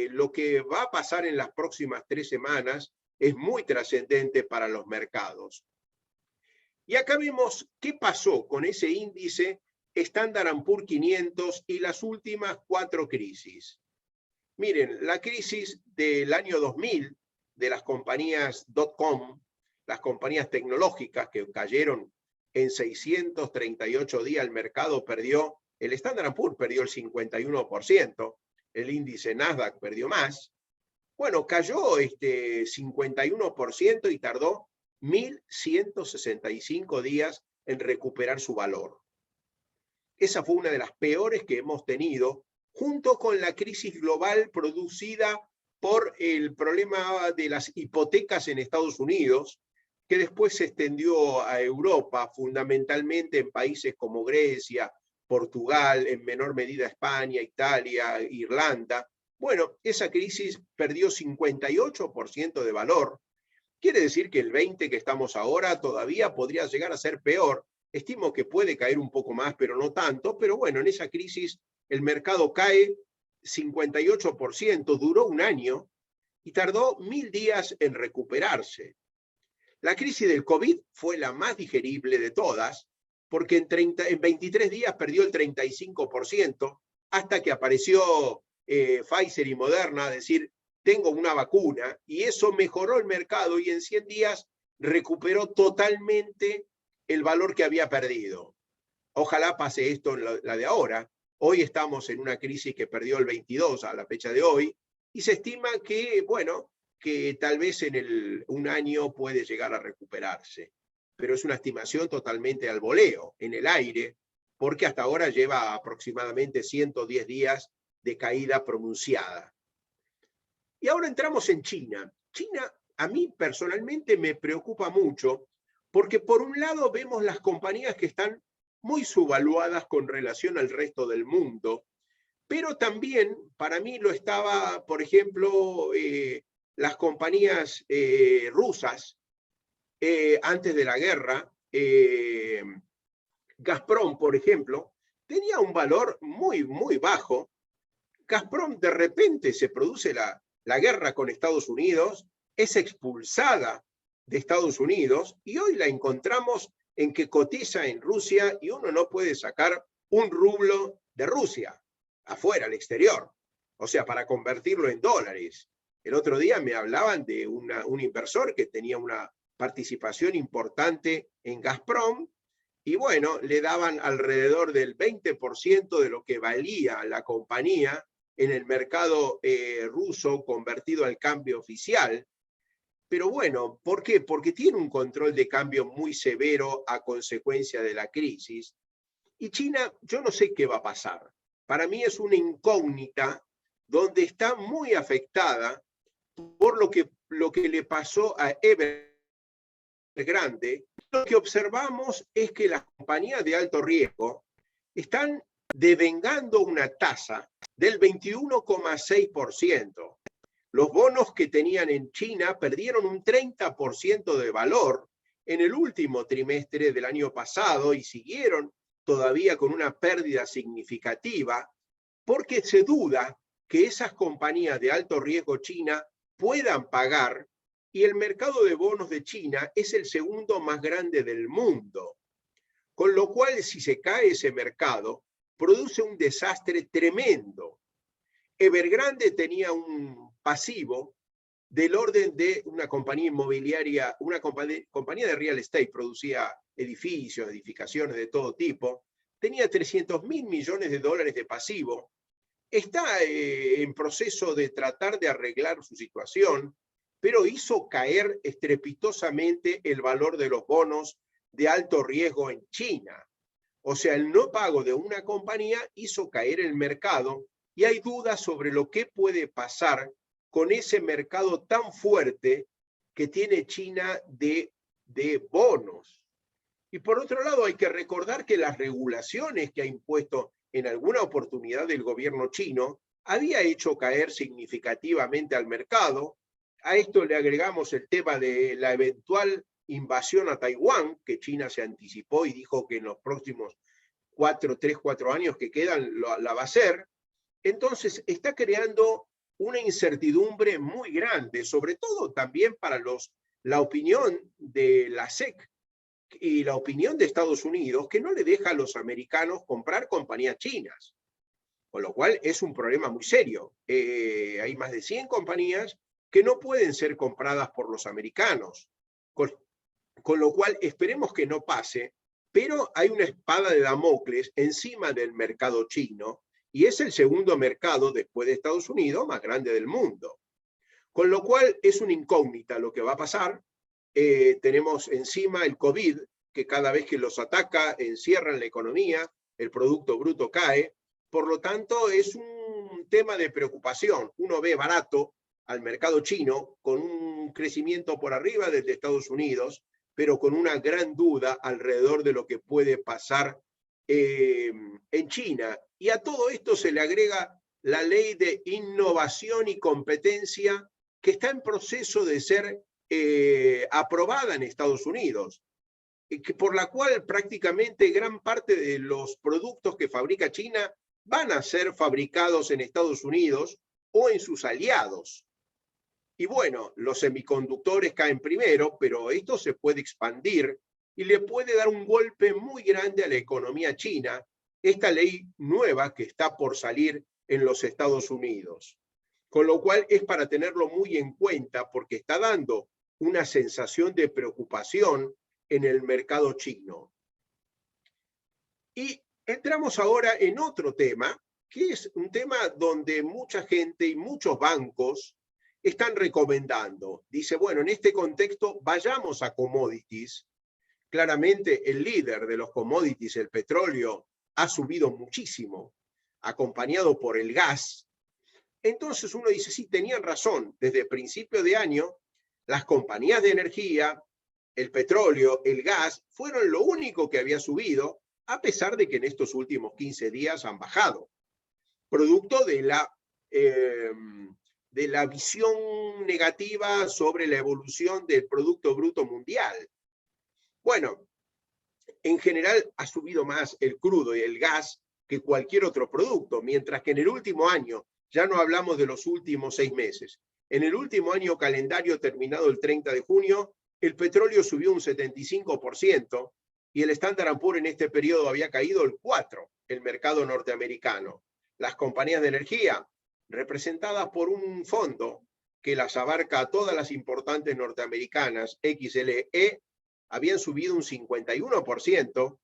lo que va a pasar en las próximas 3 semanas es muy trascendente para los mercados. Y acá vemos qué pasó con ese índice Standard & Poor's 500 y las últimas 4 crisis. Miren, la crisis del año 2000 de las compañías .com, las compañías tecnológicas que cayeron en 638 días, el mercado perdió, el Standard & Poor's perdió el 51%, el índice Nasdaq perdió más. Bueno, cayó 51% y tardó 1.165 días en recuperar su valor. Esa fue una de las peores que hemos tenido, junto con la crisis global producida por el problema de las hipotecas en Estados Unidos, que después se extendió a Europa, fundamentalmente en países como Grecia, Portugal, en menor medida España, Italia, Irlanda. Bueno, esa crisis perdió 58% de valor. Quiere decir que el 20% que estamos ahora todavía podría llegar a ser peor. Estimo que puede caer un poco más, pero no tanto. Pero bueno, en esa crisis el mercado cae 58%, duró un año y tardó 1000 días en recuperarse. La crisis del COVID fue la más digerible de todas, porque en 23 días perdió el 35%, hasta que apareció Pfizer y Moderna a decir, tengo una vacuna, y eso mejoró el mercado y en 100 días recuperó totalmente el valor que había perdido. Ojalá pase esto en la de ahora. Hoy estamos en una crisis que perdió el 22 a la fecha de hoy, y se estima que, bueno, que tal vez en un año puede llegar a recuperarse. Pero es una estimación totalmente al voleo, en el aire, porque hasta ahora lleva aproximadamente 110 días de caída pronunciada. Y ahora entramos en China. China, a mí personalmente me preocupa mucho, porque por un lado vemos las compañías que están muy subvaluadas con relación al resto del mundo, pero también para mí lo estaba, por ejemplo, las compañías rusas antes de la guerra. Gazprom, por ejemplo, tenía un valor muy, muy bajo. Gazprom de repente se produce la guerra con Estados Unidos, es expulsada de Estados Unidos y hoy la encontramos en que cotiza en Rusia y uno no puede sacar un rublo de Rusia afuera, al exterior, o sea, para convertirlo en dólares. El otro día me hablaban de un inversor que tenía una participación importante en Gazprom y bueno, le daban alrededor del 20% de lo que valía la compañía en el mercado ruso convertido al cambio oficial. Pero bueno, ¿por qué? Porque tiene un control de cambio muy severo a consecuencia de la crisis. Y China, yo no sé qué va a pasar. Para mí es una incógnita donde está muy afectada por lo que le pasó a Evergrande. Lo que observamos es que las compañías de alto riesgo están devengando una tasa del 21,6%. Los bonos que tenían en China perdieron un 30% de valor en el último trimestre del año pasado y siguieron todavía con una pérdida significativa porque se duda que esas compañías de alto riesgo China puedan pagar y el mercado de bonos de China es el segundo más grande del mundo. Con lo cual, si se cae ese mercado, produce un desastre tremendo. Evergrande tenía un pasivo del orden de una compañía inmobiliaria, una compañía de real estate, producía edificios, edificaciones de todo tipo, tenía 300.000 millones de dólares de pasivo, está en proceso de tratar de arreglar su situación, pero hizo caer estrepitosamente el valor de los bonos de alto riesgo en China. O sea, el no pago de una compañía hizo caer el mercado y hay dudas sobre lo que puede pasar con ese mercado tan fuerte que tiene China de bonos. Y por otro lado, hay que recordar que las regulaciones que ha impuesto en alguna oportunidad el gobierno chino había hecho caer significativamente al mercado. A esto le agregamos el tema de la eventual invasión a Taiwán, que China se anticipó y dijo que en los próximos 4 años que quedan la va a hacer. Entonces está creando una incertidumbre muy grande, sobre todo también para la opinión de la SEC y la opinión de Estados Unidos, que no le deja a los americanos comprar compañías chinas, con lo cual es un problema muy serio. Hay más de 100 compañías que no pueden ser compradas por los americanos, con lo cual esperemos que no pase, pero hay una espada de Damocles encima del mercado chino, y es el segundo mercado después de Estados Unidos más grande del mundo. Con lo cual es una incógnita lo que va a pasar. Tenemos encima el COVID, que cada vez que los ataca encierran la economía, el Producto Bruto cae. Por lo tanto, es un tema de preocupación. Uno ve barato al mercado chino con un crecimiento por arriba del de Estados Unidos, pero con una gran duda alrededor de lo que puede pasar en China. Y a todo esto se le agrega la ley de innovación y competencia que está en proceso de ser aprobada en Estados Unidos, por la cual prácticamente gran parte de los productos que fabrica China van a ser fabricados en Estados Unidos o en sus aliados. Y bueno, los semiconductores caen primero, pero esto se puede expandir y le puede dar un golpe muy grande a la economía china, esta ley nueva que está por salir en los Estados Unidos. Con lo cual es para tenerlo muy en cuenta porque está dando una sensación de preocupación en el mercado chino. Y entramos ahora en otro tema, que es un tema donde mucha gente y muchos bancos están recomendando. Dice, bueno, en este contexto vayamos a commodities. Claramente el líder de los commodities, el petróleo, ha subido muchísimo, acompañado por el gas. Entonces uno dice, sí, tenían razón, desde principio de año, las compañías de energía, el petróleo, el gas, fueron lo único que había subido, a pesar de que en estos últimos 15 días han bajado, producto de la visión negativa sobre la evolución del Producto Bruto Mundial. Bueno, en general ha subido más el crudo y el gas que cualquier otro producto, mientras que en el último año, ya no hablamos de los últimos 6 meses, en el último año calendario terminado el 30 de junio, el petróleo subió un 75% y el Standard & Poor's en este periodo había caído el 4%, el mercado norteamericano. Las compañías de energía, representadas por un fondo que las abarca a todas las importantes norteamericanas, XLE, habían subido un 51%,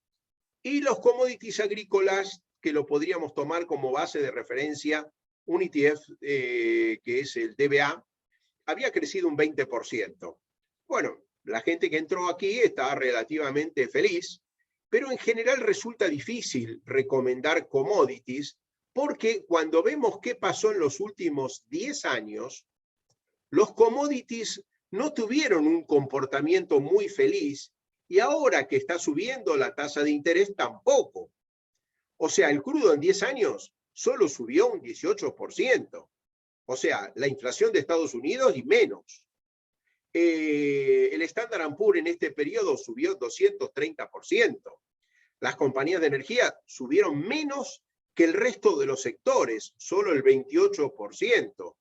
y los commodities agrícolas, que lo podríamos tomar como base de referencia, un ETF que es el DBA, había crecido un 20%. Bueno, la gente que entró aquí está relativamente feliz, pero en general resulta difícil recomendar commodities porque cuando vemos qué pasó en los últimos 10 años, los commodities no tuvieron un comportamiento muy feliz y ahora que está subiendo la tasa de interés tampoco. O sea, el crudo en 10 años solo subió un 18%. O sea, la inflación de Estados Unidos y menos. El Standard & Poor's en este periodo subió 230%. Las compañías de energía subieron menos que el resto de los sectores, solo el 28%.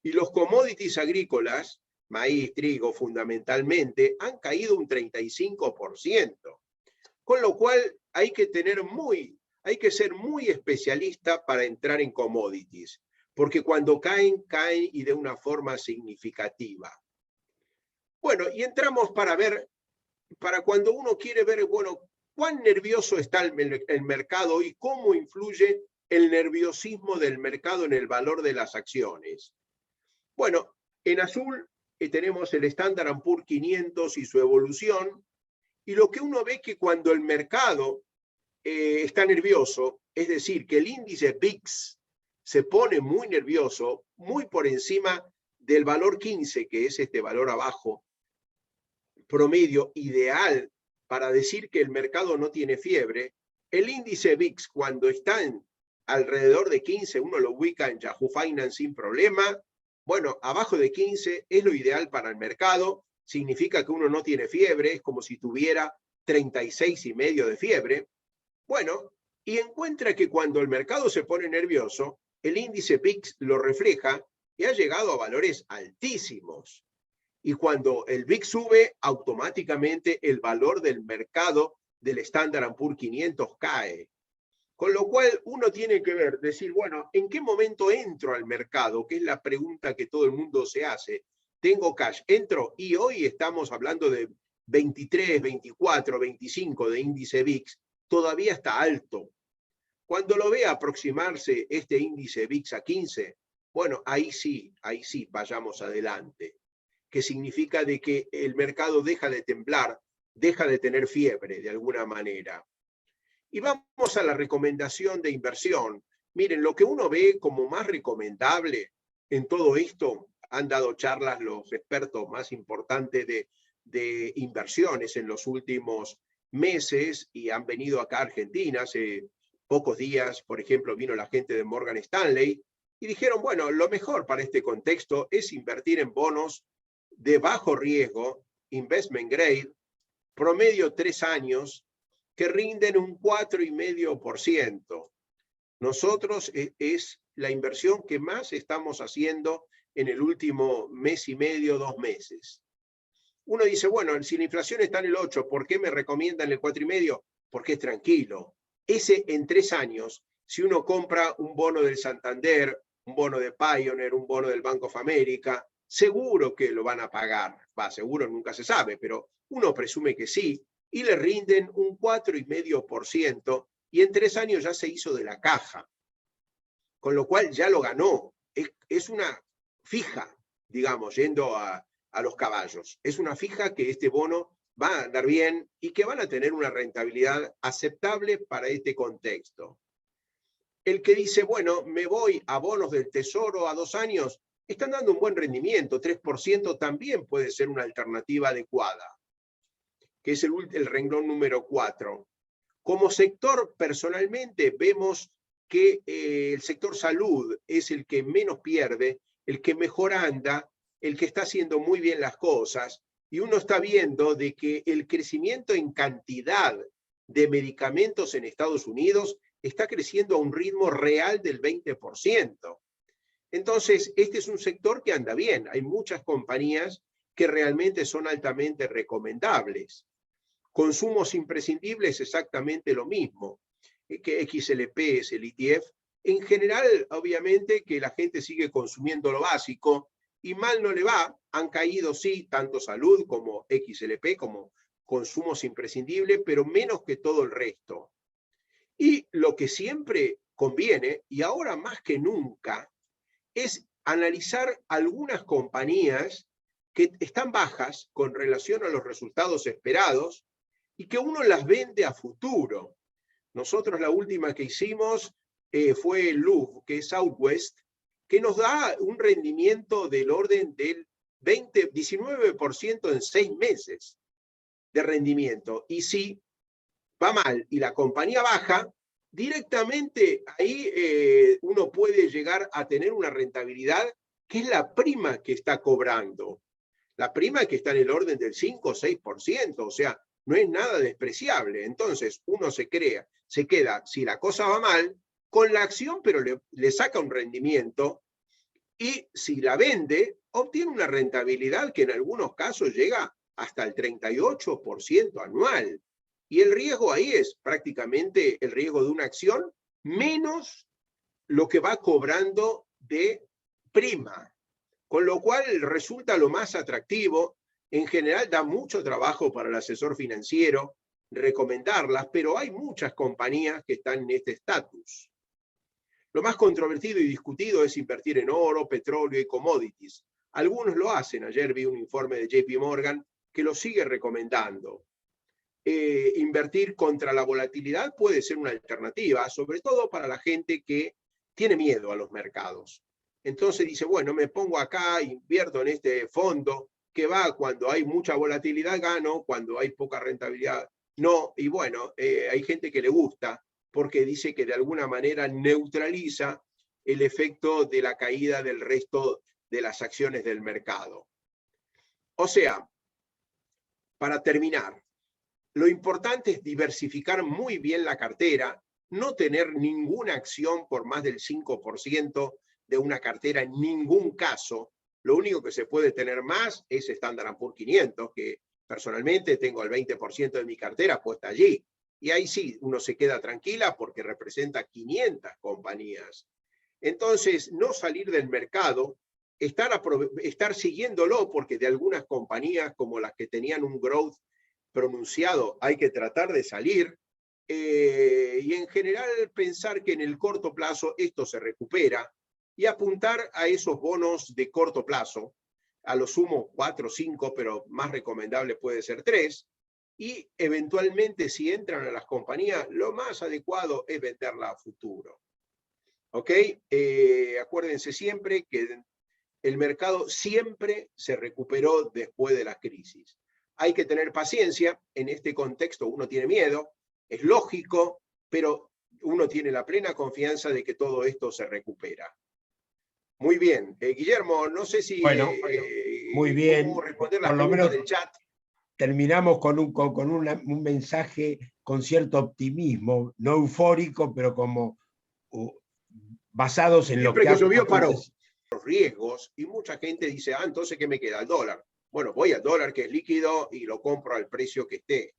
Y los commodities agrícolas, maíz, trigo fundamentalmente, han caído un 35%. Con lo cual hay que ser muy especialista para entrar en commodities, porque cuando caen, caen y de una forma significativa. Bueno, y entramos para cuando uno quiere ver, bueno, cuán nervioso está el mercado y cómo influye el nerviosismo del mercado en el valor de las acciones. Bueno, en azul tenemos el Standard & Poor's 500 y su evolución, y lo que uno ve que cuando el mercado está nervioso, es decir, que el índice VIX se pone muy nervioso, muy por encima del valor 15, que es este valor abajo, promedio ideal para decir que el mercado no tiene fiebre, el índice VIX cuando está alrededor de 15, uno lo ubica en Yahoo Finance sin problema. Bueno, abajo de 15 es lo ideal para el mercado, significa que uno no tiene fiebre, es como si tuviera 36,5 de fiebre. Bueno, y encuentra que cuando el mercado se pone nervioso, el índice VIX lo refleja y ha llegado a valores altísimos. Y cuando el VIX sube, automáticamente el valor del mercado del Standard & Poor's 500 cae. Con lo cual uno tiene que decir, bueno, ¿en qué momento entro al mercado? Que es la pregunta que todo el mundo se hace. Tengo cash, entro, y hoy estamos hablando de 23, 24, 25 de índice VIX, todavía está alto. Cuando lo vea aproximarse este índice VIX a 15, bueno, ahí sí, vayamos adelante. Que significa de que el mercado deja de temblar deja de tener fiebre de alguna manera. Y vamos a la recomendación de inversión. Miren, lo que uno ve como más recomendable en todo esto, han dado charlas los expertos más importantes de inversiones en los últimos meses y han venido acá a Argentina. Hace pocos días, por ejemplo, vino la gente de Morgan Stanley y dijeron, bueno, lo mejor para este contexto es invertir en bonos de bajo riesgo, investment grade, promedio 3 años, que rinden un 4,5%. Nosotros es la inversión que más estamos haciendo en el último mes y medio, 2 meses. Uno dice, bueno, si la inflación está en el 8, ¿por qué me recomiendan el 4,5? Porque es tranquilo. Ese en 3 años, si uno compra un bono del Santander, un bono de Pioneer, un bono del Bank of America, seguro que lo van a pagar. Va, seguro nunca se sabe, pero uno presume que sí, y le rinden un 4,5%, y en 3 años ya se hizo de la caja, con lo cual ya lo ganó. Es una fija, digamos, yendo a los caballos. Es una fija que este bono va a andar bien y que van a tener una rentabilidad aceptable para este contexto. El que dice, bueno, me voy a bonos del Tesoro a 2 años, están dando un buen rendimiento, 3% también puede ser una alternativa adecuada, que es el renglón número 4. Como sector, personalmente, vemos que el sector salud es el que menos pierde, el que mejor anda, el que está haciendo muy bien las cosas, y uno está viendo de que el crecimiento en cantidad de medicamentos en Estados Unidos está creciendo a un ritmo real del 20%. Entonces, este es un sector que anda bien. Hay muchas compañías que realmente son altamente recomendables. Consumos imprescindibles, exactamente lo mismo, que XLP es el ETF. En general, obviamente, que la gente sigue consumiendo lo básico y mal no le va. Han caído, sí, tanto salud como XLP, como consumos imprescindibles, pero menos que todo el resto. Y lo que siempre conviene, y ahora más que nunca, es analizar algunas compañías que están bajas con relación a los resultados esperados y que uno las vende a futuro. Nosotros la última que hicimos fue el Louvre, que es Southwest, que nos da un rendimiento del orden del 19% en 6 meses de rendimiento. Y si va mal y la compañía baja, directamente ahí uno puede llegar a tener una rentabilidad que es la prima que está cobrando. La prima que está en el orden del 5 o 6%, o sea, no es nada despreciable. Entonces uno se queda, si la cosa va mal, con la acción, pero le saca un rendimiento, y si la vende, obtiene una rentabilidad que en algunos casos llega hasta el 38% anual. Y el riesgo ahí es prácticamente el riesgo de una acción menos lo que va cobrando de prima, con lo cual resulta lo más atractivo. En general da mucho trabajo para el asesor financiero recomendarlas, pero hay muchas compañías que están en este estatus. Lo más controvertido y discutido es invertir en oro, petróleo y commodities. Algunos lo hacen. Ayer vi un informe de JP Morgan que lo sigue recomendando. Invertir contra la volatilidad puede ser una alternativa, sobre todo para la gente que tiene miedo a los mercados. Entonces dice, bueno, me pongo acá, invierto en este fondo que va cuando hay mucha volatilidad gano, cuando hay poca rentabilidad no. Y bueno, hay gente que le gusta porque dice que de alguna manera neutraliza el efecto de la caída del resto de las acciones del mercado. O sea, para terminar, lo importante es diversificar muy bien la cartera, no tener ninguna acción por más del 5% de una cartera en ningún caso. Lo único que se puede tener más es Standard & Poor's 500, que personalmente tengo el 20% de mi cartera puesta allí. Y ahí sí, uno se queda tranquila porque representa 500 compañías. Entonces, no salir del mercado, estar siguiéndolo, porque de algunas compañías como las que tenían un growth pronunciado hay que tratar de salir, y en general pensar que en el corto plazo esto se recupera y apuntar a esos bonos de corto plazo, a lo sumo 4 o 5, pero más recomendable puede ser 3, y eventualmente si entran a las compañías, lo más adecuado es venderla a futuro. ¿Ok? Acuérdense siempre que el mercado siempre se recuperó después de la crisis. Hay que tener paciencia, en este contexto uno tiene miedo, es lógico, pero uno tiene la plena confianza de que todo esto se recupera. Muy bien. Guillermo, no sé si muy bien. cómo responder las Por lo preguntas menos del chat. Terminamos con un mensaje con cierto optimismo, no eufórico, pero como basados en lo Siempre que que ha subió, paró. acontecido. Los riesgos, y mucha gente dice, entonces, ¿qué me queda? El dólar. Bueno, voy al dólar que es líquido y lo compro al precio que esté.